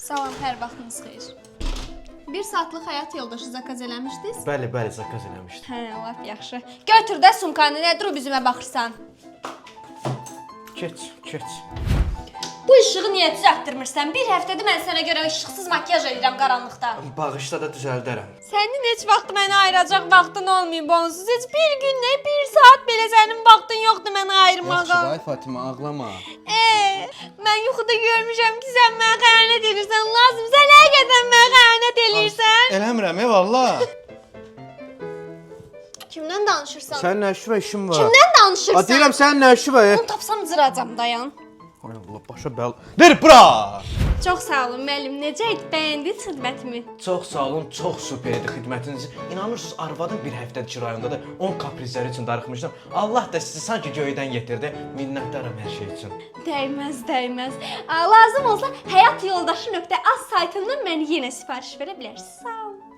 Salam, hər vaxtınız xeyir. 1 saatlıq həyat yoldaşı zakaz eləmişdiniz? Bəli, zakaz eləmişdim. Hə, lap yaxşı. Götür də sumkanı, nə durub üzümə baxırsan? Keç. Bu işığı niyə düzəltdirmirsən? Bir həftədir mən sənə görə işıqsız makyaj edirəm qaranlıqda. Bağışla da düzəldərəm. Sənin heç vaxt mənə ayıracaq vaxtın olmayıb onsuz. Heç bir gün nə, 1 saat belə sənin vaxtın yoxdur mənə ayırmağa. Yaxşı, ay Fatima, ağlama. Mən yuxuda görmüşəm ki, sən mənə xəyanət edirsən. Lazımsa həqiqətən mənə xəyanət edirsən. Eləmirəm, vallah. Kimdən danışırsan? Sənin nə işin var, işin var. Kimdən danışırsan? Deyirəm, sənin nə işin var? Onu tapsam cıracam, dayan. Ay Allah, başa bəl. Ver bura! Çox sağ olun müəllim. Necə idi? Bəyəndiniz xidmətimi? Çox sağ olun, çox super idi xidmətiniz. İnanırsınız, arvadım bir həftədir rayondadır. 10 kaprizləri üçün darıxmışdım. Allah da sizi sanki göydən yetirdi. Minnətdaram hər şey üçün. Dəyməz. Lazım olsa həyat yoldaşı.az saytından mənə yenə sifariş verə bilərsiniz. Sağ olun.